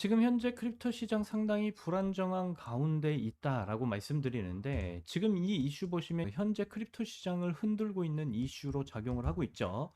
지금 현재 크립토 시장 상당히 불안정한 가운데 있다라고 말씀드리는데, 지금 이 이슈 보시면 현재 크립토 시장을 흔들고 있는 이슈로 작용을 하고 있죠.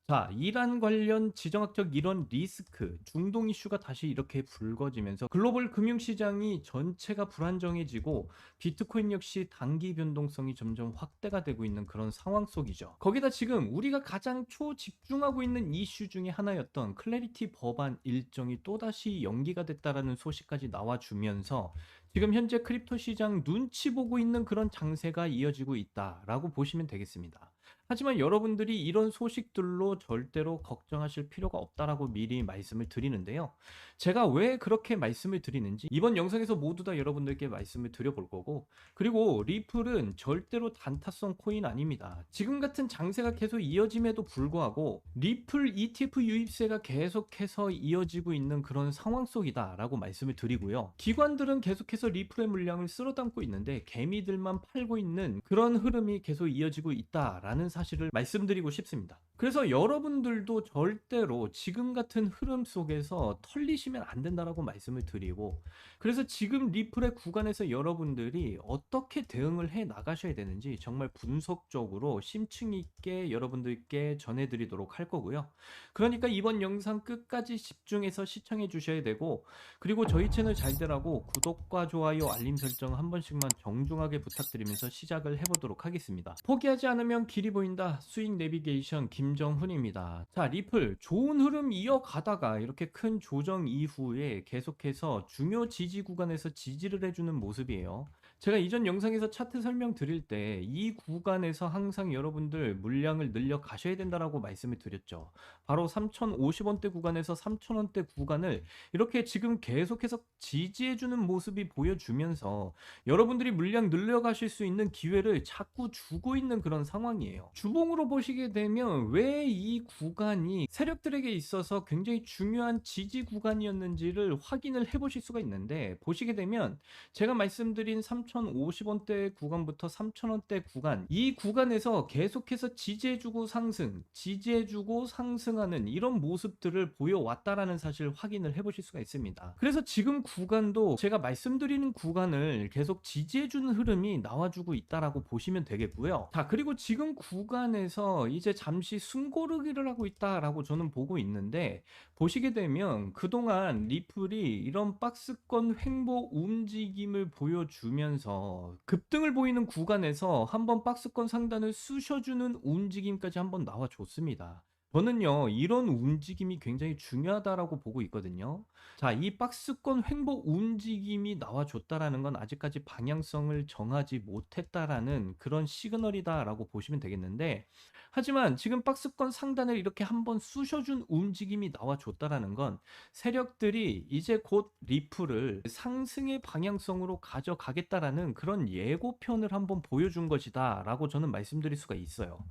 자, 이란 관련 지정학적 이론 리스크, 중동 이슈가 다시 이렇게 불거지면서 글로벌 금융시장이 전체가 불안정해지고 비트코인 역시 단기 변동성이 점점 확대가 되고 있는 그런 상황 속이죠. 거기다 지금 우리가 가장 초집중하고 있는 이슈 중에 하나였던 클래리티 법안 일정이 또다시 연기가 됐다라는 소식까지 나와주면서 지금 현재 크립토 시장 눈치 보고 있는 그런 장세가 이어지고 있다라고 보시면 되겠습니다. 하지만 여러분들이 이런 소식들로 절대로 걱정하실 필요가 없다라고 미리 말씀을 드리는데요. 제가 왜 그렇게 말씀을 드리는지 이번 영상에서 모두 다 여러분들께 말씀을 드려볼 거고, 그리고 리플은 절대로 단타성 코인 아닙니다. 지금 같은 장세가 계속 이어짐에도 불구하고 리플 ETF 유입세가 계속해서 이어지고 있는 그런 상황 속이다라고 말씀을 드리고요. 기관들은 계속해서 리플의 물량을 쓸어담고 있는데 개미들만 팔고 있는 그런 흐름이 계속 이어지고 있다라는 사실을 말씀드리고 싶습니다. 그래서 여러분들도 절대로 지금 같은 흐름 속에서 털리시면 안 된다라고 말씀을 드리고, 그래서 지금 리플의 구간에서 여러분들이 어떻게 대응을 해 나가셔야 되는지 정말 분석적으로 심층 있게 여러분들께 전해드리도록 할 거고요. 그러니까 이번 영상 끝까지 집중해서 시청해 주셔야 되고, 그리고 저희 채널 잘 되라고 구독과 좋아요 알림 설정 한 번씩만 정중하게 부탁드리면서 시작을 해보도록 하겠습니다. 포기하지 않으면 길이 보인다, 수익 내비게이션 김정훈입니다. 자, 리플 좋은 흐름 이어가다가 이렇게 큰 조정 이후에 계속해서 중요 지지 구간에서 지지를 해주는 모습이에요. 제가 이전 영상에서 차트 설명 드릴 때 이 구간에서 항상 여러분들 물량을 늘려 가셔야 된다라고 말씀을 드렸죠. 바로 3,050원대 구간에서 3,000원대 구간을 이렇게 지금 계속해서 지지해주는 모습이 보여주면서 여러분들이 물량 늘려가실 수 있는 기회를 자꾸 주고 있는 그런 상황이에요. 주봉으로 보시게 되면 왜 이 구간이 세력들에게 있어서 굉장히 중요한 지지 구간이었는지를 확인을 해보실 수가 있는데, 보시게 되면 제가 말씀드린 3,050원대 구간부터 3,000원대 구간, 이 구간에서 계속해서 지지해주고 상승, 지지해주고 상승하는 이런 모습들을 보여왔다라는 사실을 확인을 해보실 수가 있습니다. 그래서 지금 구간도 제가 말씀드리는 구간을 계속 지지해주는 흐름이 나와주고 있다라고 보시면 되겠고요. 자, 그리고 지금 구간에서 이제 잠시 숨고르기를 하고 있다라고 저는 보고 있는데, 보시게 되면 그동안 리플이 이런 박스권 횡보 움직임을 보여주면서 급등을 보이는 구간에서 한번 박스권 상단을 쑤셔주는 움직임까지 한번 나와줬습니다. 저는요, 이런 움직임이 굉장히 중요하다라고 보고 있거든요. 자, 이 박스권 횡보 움직임이 나와줬다라는 건 아직까지 방향성을 정하지 못했다라는 그런 시그널이다라고 보시면 되겠는데, 하지만 지금 박스권 상단을 이렇게 한번 쑤셔준 움직임이 나와줬다라는 건 세력들이 이제 곧 리플을 상승의 방향성으로 가져가겠다라는 그런 예고편을 한번 보여준 것이다라고 저는 말씀드릴 수가 있어요.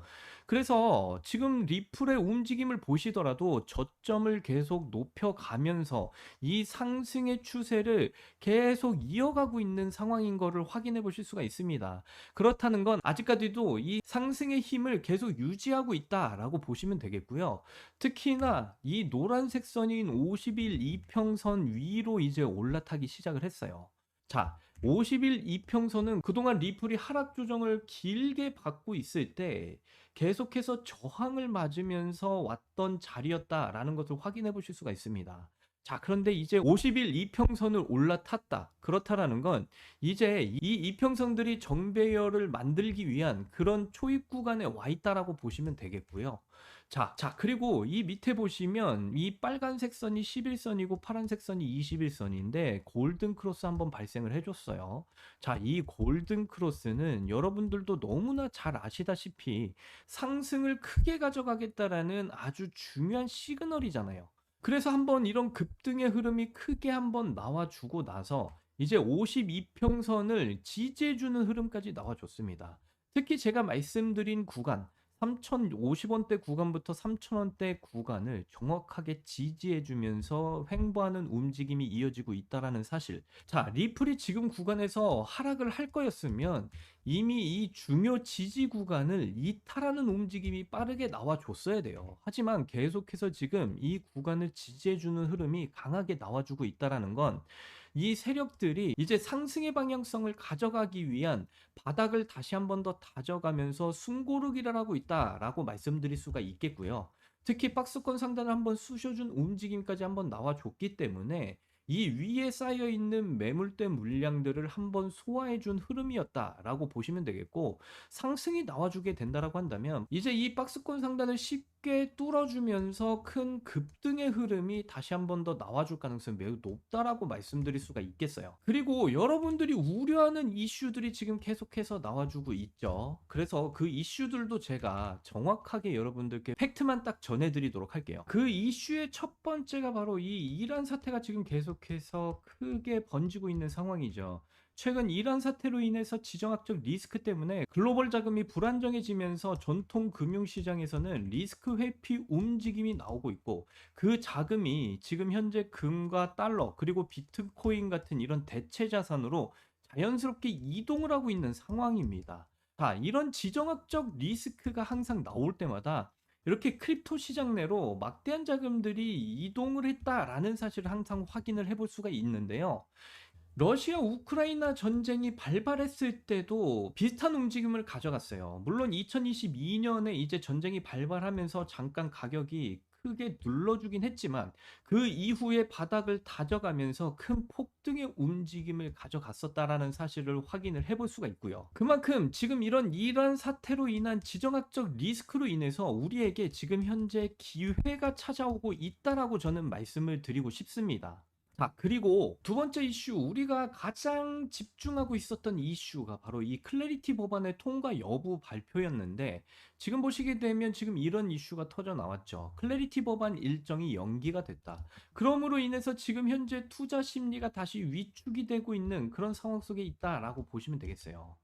그래서 지금 리플의 움직임을 보시더라도 저점을 계속 높여가면서 이 상승의 추세를 계속 이어가고 있는 상황인 것을 확인해 보실 수가 있습니다. 그렇다는 건 아직까지도 이 상승의 힘을 계속 유지하고 있다라고 보시면 되겠고요. 특히나 이 노란색 선인 50일 이평선 위로 이제 올라타기 시작을 했어요. 자, 50일 이평선은 그동안 리플이 하락 조정을 길게 받고 있을 때 계속해서 저항을 맞으면서 왔던 자리였다라는 것을 확인해 보실 수가 있습니다. 자, 그런데 이제 50일 이평선을 올라탔다. 그렇다라는 건 이제 이 이평선들이 정배열을 만들기 위한 그런 초입 구간에 와 있다라고 보시면 되겠고요. 자, 그리고 이 밑에 보시면 이 빨간색 선이 11선이고 파란색 선이 21선인데 골든 크로스 한번 발생을 해줬어요. 자, 이 골든 크로스는 여러분들도 너무나 잘 아시다시피 상승을 크게 가져가겠다라는 아주 중요한 시그널이잖아요. 그래서 한번 이런 급등의 흐름이 크게 한번 나와주고 나서 이제 52평선을 지지해주는 흐름까지 나와줬습니다. 특히 제가 말씀드린 구간 3,050원대 구간부터 3,000원대 구간을 정확하게 지지해 주면서 횡보하는 움직임이 이어지고 있다라는 사실. 자, 리플이 지금 구간에서 하락을 할 거였으면 이미 이 중요 지지 구간을 이탈하는 움직임이 빠르게 나와 줬어야 돼요. 하지만 계속해서 지금 이 구간을 지지해 주는 흐름이 강하게 나와 주고 있다라는 건 이 세력들이 이제 상승의 방향성을 가져가기 위한 바닥을 다시 한 번 더 다져가면서 숨고르기를 하고 있다라고 말씀드릴 수가 있겠고요. 특히 박스권 상단을 한번 쑤셔준 움직임까지 한번 나와줬기 때문에 이 위에 쌓여 있는 매물대 물량들을 한번 소화해준 흐름이었다라고 보시면 되겠고, 상승이 나와주게 된다라고 한다면 이제 이 박스권 상단을 쉽게 뚫어주면서 큰 급등의 흐름이 다시 한번 더 나와줄 가능성이 매우 높다라고 말씀드릴 수가 있겠어요. 그리고 여러분들이 우려하는 이슈들이 지금 계속해서 나와주고 있죠. 그래서 그 이슈들도 제가 정확하게 여러분들께 팩트만 딱 전해드리도록 할게요. 그 이슈의 첫 번째가 바로 이 이란 사태가 지금 계속해서 크게 번지고 있는 상황이죠. 최근 이란 사태로 인해서 지정학적 리스크 때문에 글로벌 자금이 불안정해지면서 전통 금융시장에서는 리스크 회피 움직임이 나오고 있고, 그 자금이 지금 현재 금과 달러 그리고 비트코인 같은 이런 대체 자산으로 자연스럽게 이동을 하고 있는 상황입니다. 자, 이런 지정학적 리스크가 항상 나올 때마다 이렇게 크립토 시장 내로 막대한 자금들이 이동을 했다라는 사실을 항상 확인을 해볼 수가 있는데요. 러시아 우크라이나 전쟁이 발발했을 때도 비슷한 움직임을 가져갔어요. 물론 2022년에 이제 전쟁이 발발하면서 잠깐 가격이 크게 눌러주긴 했지만 그 이후에 바닥을 다져가면서 큰 폭등의 움직임을 가져갔었다라는 사실을 확인을 해볼 수가 있고요. 그만큼 지금 이런 이란 사태로 인한 지정학적 리스크로 인해서 우리에게 지금 현재 기회가 찾아오고 있다라고 저는 말씀을 드리고 싶습니다. 자, 그리고 두 번째 이슈, 우리가 가장 집중하고 있었던 이슈가 바로 이 클래리티 법안의 통과 여부 발표였는데, 지금 보시게 되면 지금 이런 이슈가 터져 나왔죠. 클래리티 법안 일정이 연기가 됐다. 그러므로 인해서 지금 현재 투자 심리가 다시 위축이 되고 있는 그런 상황 속에 있다라고 보시면 되겠어요.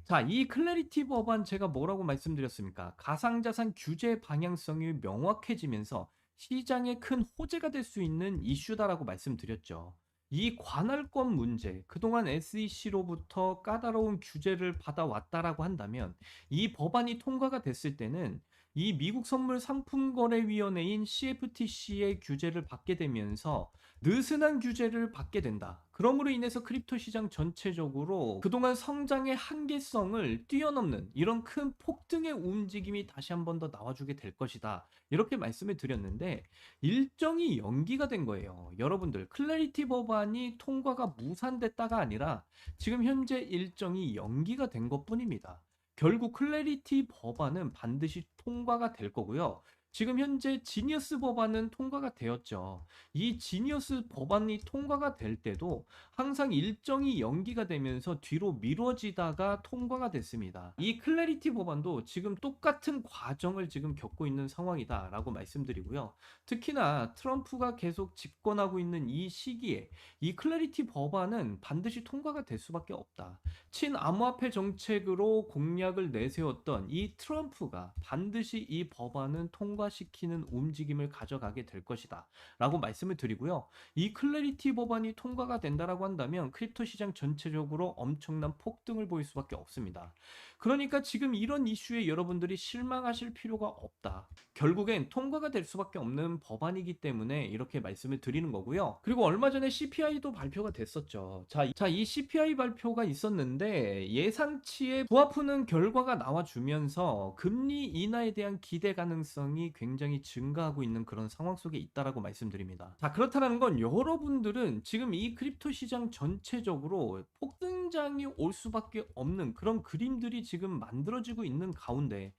자, 이 클래리티 법안 제가 뭐라고 말씀드렸습니까? 가상자산 규제 방향성이 명확해지면서 시장에 큰 호재가 될 수 있는 이슈다라고 말씀드렸죠. 이 관할권 문제, 그동안 SEC로부터 까다로운 규제를 받아왔다라고 한다면 이 법안이 통과가 됐을 때는 이 미국 선물 상품거래위원회인 CFTC의 규제를 받게 되면서 느슨한 규제를 받게 된다. 그러므로 인해서 크립토 시장 전체적으로 그동안 성장의 한계성을 뛰어넘는 이런 큰 폭등의 움직임이 다시 한 번 더 나와주게 될 것이다. 이렇게 말씀을 드렸는데 일정이 연기가 된 거예요. 여러분들, 클래리티 법안이 통과가 무산됐다가 아니라 지금 현재 일정이 연기가 된 것뿐입니다. 결국 클래리티 법안은 반드시 통과가 될 거고요. 지금 현재 지니어스 법안은 통과가 되었죠. 이 지니어스 법안이 통과가 될 때도 항상 일정이 연기가 되면서 뒤로 미뤄지다가 통과가 됐습니다. 이 클래리티 법안도 지금 똑같은 과정을 지금 겪고 있는 상황이다라고 말씀드리고요. 특히나 트럼프가 계속 집권하고 있는 이 시기에 이 클래리티 법안은 반드시 통과가 될 수밖에 없다. 친암호화폐 정책으로 공약을 내세웠던 이 트럼프가 반드시 이 법안은 통과시키는 움직임을 가져가게 될 것이다 라고 말씀을 드리고요. 이 클래리티 법안이 통과가 된다라고 한다면 크립토 시장 전체적으로 엄청난 폭등을 보일 수밖에 없습니다. 그러니까 지금 이런 이슈에 여러분들이 실망하실 필요가 없다. 결국엔 통과가 될 수밖에 없는 법안이기 때문에 이렇게 말씀을 드리는 거고요. 그리고 얼마 전에 CPI도 발표가 됐었죠. 이 CPI 발표가 있었는데 예상치에 부합하는 결과가 나와주면서 금리 인하에 대한 기대 가능성이 굉장히 증가하고 있는 그런 상황 속에 있다라고 말씀드립니다. 자, 그렇다는 건 여러분들은 지금 이 크립토 시장 전체적으로 폭등장이 올 수밖에 없는 그런 그림들이 지금 만들어지고 있는 가운데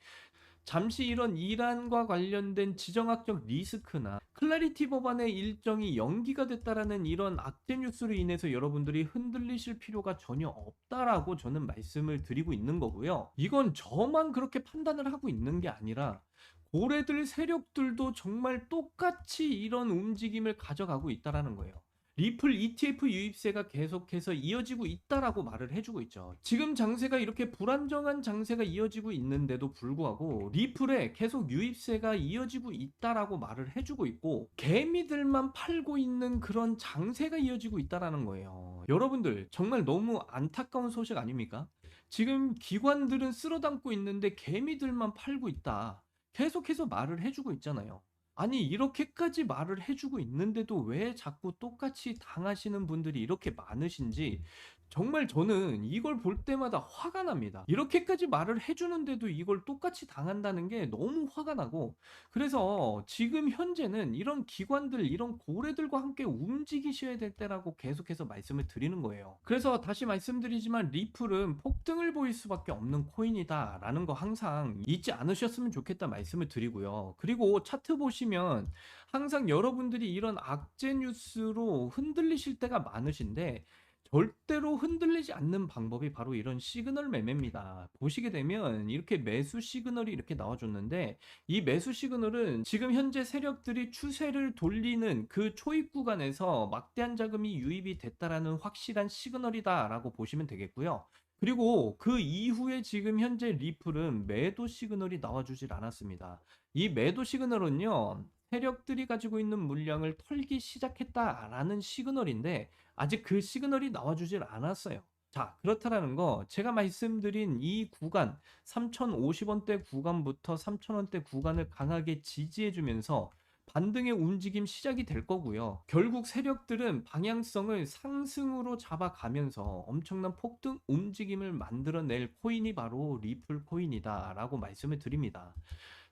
잠시 이런 이란과 관련된 지정학적 리스크나 클래리티 법안의 일정이 연기가 됐다라는 이런 악재 뉴스로 인해서 여러분들이 흔들리실 필요가 전혀 없다라고 저는 말씀을 드리고 있는 거고요. 이건 저만 그렇게 판단을 하고 있는 게 아니라 고래들 세력들도 정말 똑같이 이런 움직임을 가져가고 있다라는 거예요. 리플 ETF 유입세가 계속해서 이어지고 있다라고 말을 해주고 있죠. 지금 장세가 이렇게 불안정한 장세가 이어지고 있는데도 불구하고 리플에 계속 유입세가 이어지고 있다라고 말을 해주고 있고 개미들만 팔고 있는 그런 장세가 이어지고 있다라는 거예요. 여러분들 정말 너무 안타까운 소식 아닙니까? 지금 기관들은 쓸어담고 있는데 개미들만 팔고 있다. 계속해서 말을 해주고 있잖아요. 아니 이렇게까지 말을 해주고 있는데도 왜 자꾸 똑같이 당하시는 분들이 이렇게 많으신지 정말 저는 이걸 볼 때마다 화가 납니다. 이렇게까지 말을 해주는데도 이걸 똑같이 당한다는 게 너무 화가 나고 그래서 지금 현재는 이런 기관들 이런 고래들과 함께 움직이셔야 될 때라고 계속해서 말씀을 드리는 거예요. 그래서 다시 말씀드리지만 리플은 폭등을 보일 수밖에 없는 코인이다 라는 거 항상 잊지 않으셨으면 좋겠다 말씀을 드리고요. 그리고 차트 보시면 항상 여러분들이 이런 악재 뉴스로 흔들리실 때가 많으신데 절대로 흔들리지 않는 방법이 바로 이런 시그널 매매입니다. 보시게 되면 이렇게 매수 시그널이 이렇게 나와줬는데 이 매수 시그널은 지금 현재 세력들이 추세를 돌리는 그 초입 구간에서 막대한 자금이 유입이 됐다라는 확실한 시그널이다라고 보시면 되겠고요. 그리고 그 이후에 지금 현재 리플은 매도 시그널이 나와주질 않았습니다. 이 매도 시그널은요, 세력들이 가지고 있는 물량을 털기 시작했다라는 시그널인데 아직 그 시그널이 나와주질 않았어요. 자, 그렇다라는 거 제가 말씀드린 이 구간 3,050원대 구간부터 3,000원대 구간을 강하게 지지해주면서 반등의 움직임 시작이 될 거고요. 결국 세력들은 방향성을 상승으로 잡아가면서 엄청난 폭등 움직임을 만들어낼 코인이 바로 리플 코인이다라고 말씀을 드립니다.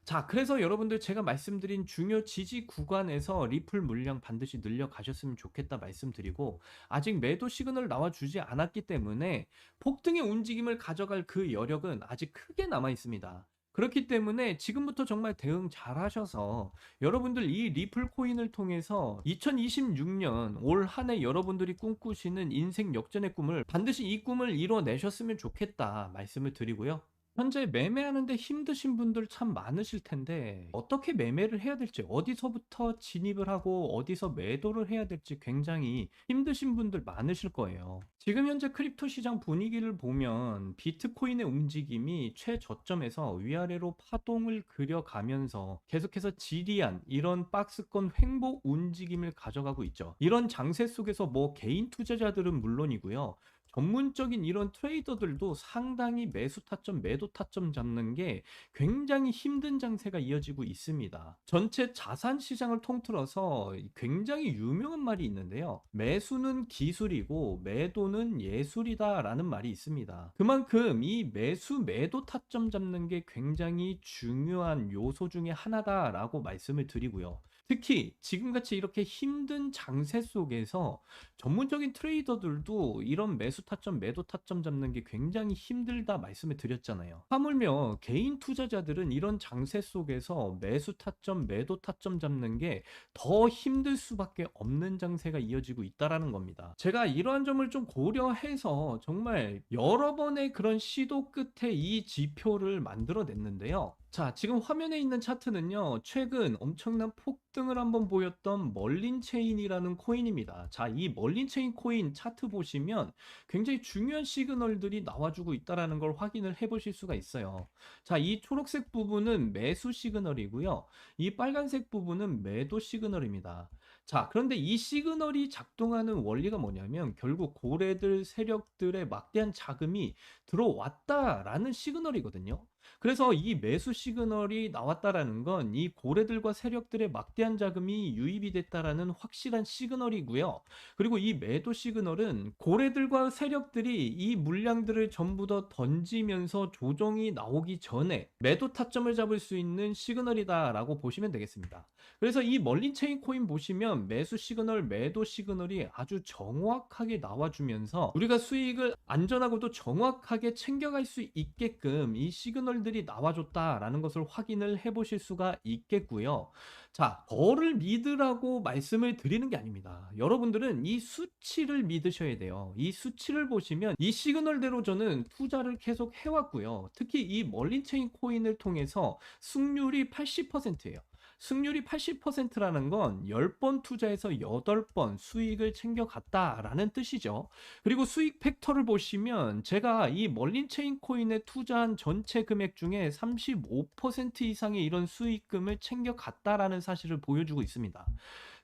자, 그래서 여러분들 제가 말씀드린 중요 지지 구간에서 리플 물량 반드시 늘려 가셨으면 좋겠다 말씀드리고 아직 매도 시그널 나와주지 않았기 때문에 폭등의 움직임을 가져갈 그 여력은 아직 크게 남아 있습니다. 그렇기 때문에 지금부터 정말 대응 잘 하셔서 여러분들 이 리플 코인을 통해서 2026년 올 한 해 여러분들이 꿈꾸시는 인생 역전의 꿈을 반드시 이 꿈을 이뤄내셨으면 좋겠다 말씀을 드리고요. 현재 매매하는데 힘드신 분들 참 많으실 텐데 어떻게 매매를 해야 될지 어디서부터 진입을 하고 어디서 매도를 해야 될지 굉장히 힘드신 분들 많으실 거예요. 지금 현재 크립토 시장 분위기를 보면 비트코인의 움직임이 최저점에서 위아래로 파동을 그려가면서 계속해서 지리한 이런 박스권 횡보 움직임을 가져가고 있죠. 이런 장세 속에서 뭐 개인 투자자들은 물론이고요. 전문적인 이런 트레이더들도 상당히 매수 타점, 매도 타점 잡는 게 굉장히 힘든 장세가 이어지고 있습니다. 전체 자산 시장을 통틀어서 굉장히 유명한 말이 있는데요. 매수는 기술이고 매도는 예술이다라는 말이 있습니다. 그만큼 이 매수, 매도 타점 잡는 게 굉장히 중요한 요소 중에 하나다라고 말씀을 드리고요. 특히 지금같이 이렇게 힘든 장세 속에서 전문적인 트레이더들도 이런 매수 타점, 매도 타점 잡는 게 굉장히 힘들다 말씀을 드렸잖아요. 하물며 개인 투자자들은 이런 장세 속에서 매수 타점, 매도 타점 잡는 게 더 힘들 수밖에 없는 장세가 이어지고 있다라는 겁니다. 제가 이러한 점을 좀 고려해서 정말 여러 번의 그런 시도 끝에 이 지표를 만들어냈는데요. 자, 지금 화면에 있는 차트는요, 최근 엄청난 폭등을 한번 보였던 멀린체인이라는 코인입니다. 자, 이 멀린체인 코인 차트 보시면 굉장히 중요한 시그널들이 나와주고 있다는 걸 확인을 해보실 수가 있어요. 자, 이 초록색 부분은 매수 시그널이고요. 이 빨간색 부분은 매도 시그널입니다. 자, 그런데 이 시그널이 작동하는 원리가 뭐냐면 결국 고래들 세력들의 막대한 자금이 들어왔다라는 시그널이거든요. 그래서 이 매수 시그널이 나왔다라는 건 이 고래들과 세력들의 막대한 자금이 유입이 됐다라는 확실한 시그널이고요. 그리고 이 매도 시그널은 고래들과 세력들이 이 물량들을 전부 다 던지면서 조정이 나오기 전에 매도 타점을 잡을 수 있는 시그널이다라고 보시면 되겠습니다. 그래서 이 멀린체인 코인 보시면 매수 시그널, 매도 시그널이 아주 정확하게 나와주면서 우리가 수익을 안전하고도 정확하게 챙겨갈 수 있게끔 이 시그널들이 나와줬다라는 것을 확인을 해보실 수가 있겠고요. 자, 저를 믿으라고 말씀을 드리는 게 아닙니다. 여러분들은 이 수치를 믿으셔야 돼요. 이 수치를 보시면 이 시그널대로 저는 투자를 계속 해왔고요. 특히 이 멀린체인 코인을 통해서 승률이 80%예요. 승률이 80%라는 건 10번 투자해서 8번 수익을 챙겨갔다라는 뜻이죠. 그리고 수익 팩터를 보시면 제가 이 멀린체인 코인에 투자한 전체 금액 중에 35% 이상의 이런 수익금을 챙겨갔다라는 사실을 보여주고 있습니다.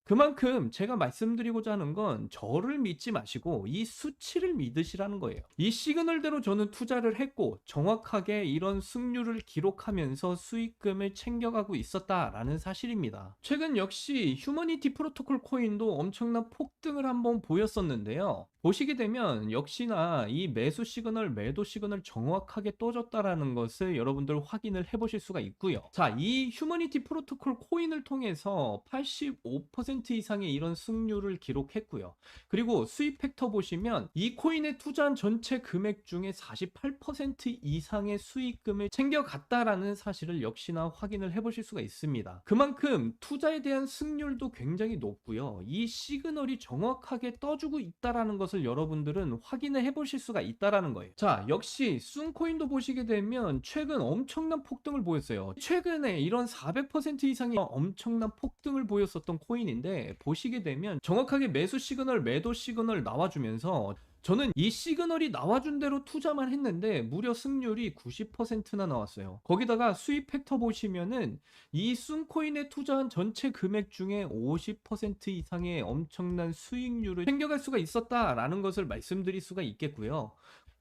그만큼 제가 말씀드리고자 하는 건 저를 믿지 마시고 이 수치를 믿으시라는 거예요. 이 시그널대로 저는 투자를 했고 정확하게 이런 승률을 기록하면서 수익금을 챙겨가고 있었다라는 사실입니다. 최근 역시 휴머니티 프로토콜 코인도 엄청난 폭등을 한번 보였었는데요. 보시게 되면 역시나 이 매수 시그널, 매도 시그널 정확하게 떠줬다라는 것을 여러분들 확인을 해보실 수가 있고요. 자, 이 휴머니티 프로토콜 코인을 통해서 85% 이상의 이런 승률을 기록했고요. 그리고 수익 팩터 보시면 이 코인에 투자한 전체 금액 중에 48% 이상의 수익금을 챙겨갔다라는 사실을 역시나 확인을 해보실 수가 있습니다. 그만큼 투자에 대한 승률도 굉장히 높고요. 이 시그널이 정확하게 떠주고 있다라는 것을 여러분들은 확인을 해보실 수가 있다라는 거예요. 자, 역시 순코인도 보시게 되면 최근 엄청난 폭등을 보였어요. 최근에 이런 400% 이상의 엄청난 폭등을 보였었던 코인인데 보시게 되면 정확하게 매수 시그널, 매도 시그널 나와주면서 저는 이 시그널이 나와준 대로 투자만 했는데 무려 승률이 90%나 나왔어요. 거기다가 수익 팩터 보시면은 이 순코인에 투자한 전체 금액 중에 50% 이상의 엄청난 수익률을 챙겨갈 수가 있었다라는 것을 말씀드릴 수가 있겠고요.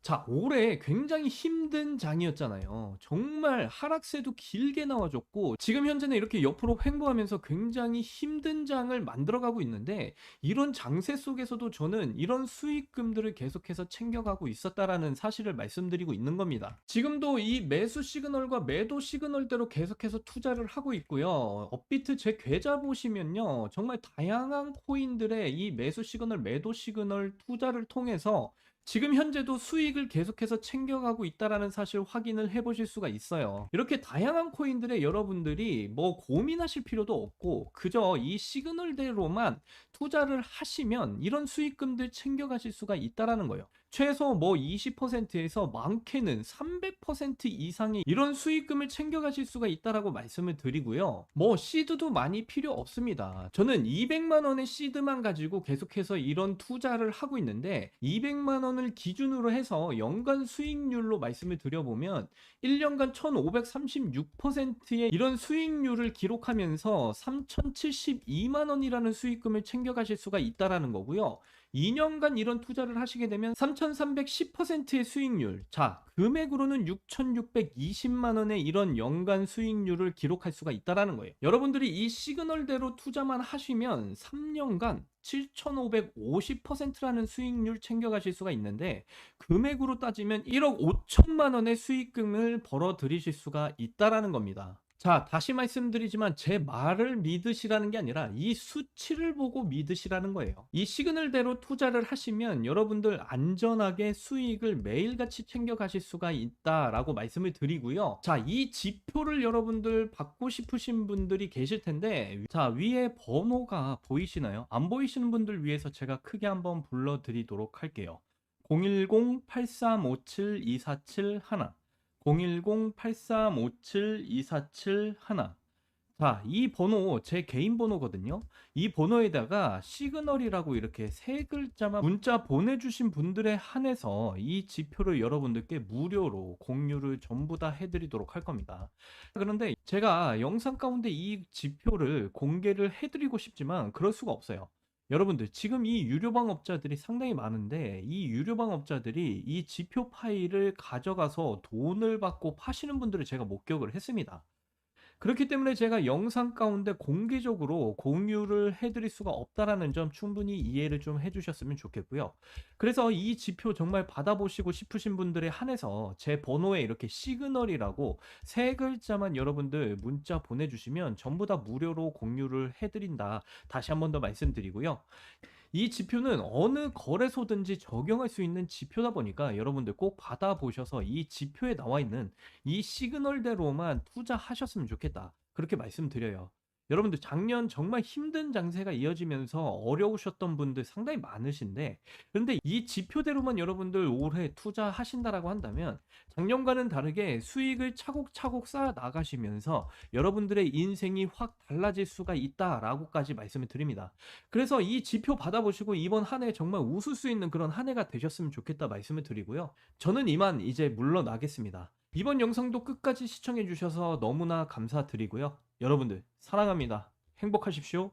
자, 올해 굉장히 힘든 장이었잖아요. 정말 하락세도 길게 나와줬고 지금 현재는 이렇게 옆으로 횡보하면서 굉장히 힘든 장을 만들어가고 있는데 이런 장세 속에서도 저는 이런 수익금들을 계속해서 챙겨가고 있었다라는 사실을 말씀드리고 있는 겁니다. 지금도 이 매수 시그널과 매도 시그널대로 계속해서 투자를 하고 있고요. 업비트 제 계좌 보시면요. 정말 다양한 코인들의 이 매수 시그널, 매도 시그널 투자를 통해서 지금 현재도 수익을 계속해서 챙겨가고 있다라는 사실 확인을 해보실 수가 있어요. 이렇게 다양한 코인들에 여러분들이 뭐 고민하실 필요도 없고 그저 이 시그널대로만 투자를 하시면 이런 수익금들 챙겨가실 수가 있다라는 거예요. 최소 뭐 20%에서 많게는 300% 이상의 이런 수익금을 챙겨가실 수가 있다라고 말씀을 드리고요. 뭐 시드도 많이 필요 없습니다. 저는 200만 원의 시드만 가지고 계속해서 이런 투자를 하고 있는데 200만 원을 기준으로 해서 연간 수익률로 말씀을 드려보면 1년간 1536%의 이런 수익률을 기록하면서 3072만 원이라는 수익금을 챙겨가실 수가 있다라는 거고요. 2년간 이런 투자를 하시게 되면 3310%의 수익률. 자, 금액으로는 6620만 원의 이런 연간 수익률을 기록할 수가 있다라는 거예요. 여러분들이 이 시그널대로 투자만 하시면 3년간 7550%라는 수익률 챙겨가실 수가 있는데 금액으로 따지면 1억 5천만 원의 수익금을 벌어 들이실 수가 있다라는 겁니다. 자, 다시 말씀드리지만 제 말을 믿으시라는 게 아니라 이 수치를 보고 믿으시라는 거예요. 이 시그널대로 투자를 하시면 여러분들 안전하게 수익을 매일같이 챙겨가실 수가 있다라고 말씀을 드리고요. 자, 이 지표를 여러분들 받고 싶으신 분들이 계실 텐데 자, 위에 번호가 보이시나요? 안 보이시는 분들 위해서 제가 크게 한번 불러드리도록 할게요. 010-8357-2471 010-8357-2471 자, 이 번호 제 개인 번호거든요. 이 번호에다가 시그널이라고 이렇게 세 글자만 문자 보내주신 분들에 한해서 이 지표를 여러분들께 무료로 공유를 전부 다 해드리도록 할 겁니다. 그런데 제가 영상 가운데 이 지표를 공개를 해드리고 싶지만 그럴 수가 없어요. 여러분들 지금 이 유료방업자들이 상당히 많은데 이 유료방업자들이 이 지표 파일을 가져가서 돈을 받고 파시는 분들을 제가 목격을 했습니다. 그렇기 때문에 제가 영상 가운데 공개적으로 공유를 해드릴 수가 없다라는 점 충분히 이해를 좀 해주셨으면 좋겠고요. 그래서 이 지표 정말 받아보시고 싶으신 분들에 한해서 제 번호에 이렇게 시그널이라고 세 글자만 여러분들 문자 보내주시면 전부 다 무료로 공유를 해드린다. 다시 한 번 더 말씀드리고요. 이 지표는 어느 거래소든지 적용할 수 있는 지표다 보니까 여러분들 꼭 받아보셔서 이 지표에 나와 있는 이 시그널대로만 투자하셨으면 좋겠다. 그렇게 말씀드려요. 여러분들 작년 정말 힘든 장세가 이어지면서 어려우셨던 분들 상당히 많으신데, 그런데 이 지표대로만 여러분들 올해 투자하신다라고 한다면 작년과는 다르게 수익을 차곡차곡 쌓아 나가시면서 여러분들의 인생이 확 달라질 수가 있다라고까지 말씀을 드립니다. 그래서 이 지표 받아보시고 이번 한 해 정말 웃을 수 있는 그런 한 해가 되셨으면 좋겠다 말씀을 드리고요. 저는 이만 이제 물러나겠습니다. 이번 영상도 끝까지 시청해 주셔서 너무나 감사드리고요. 여러분들 사랑합니다. 행복하십시오.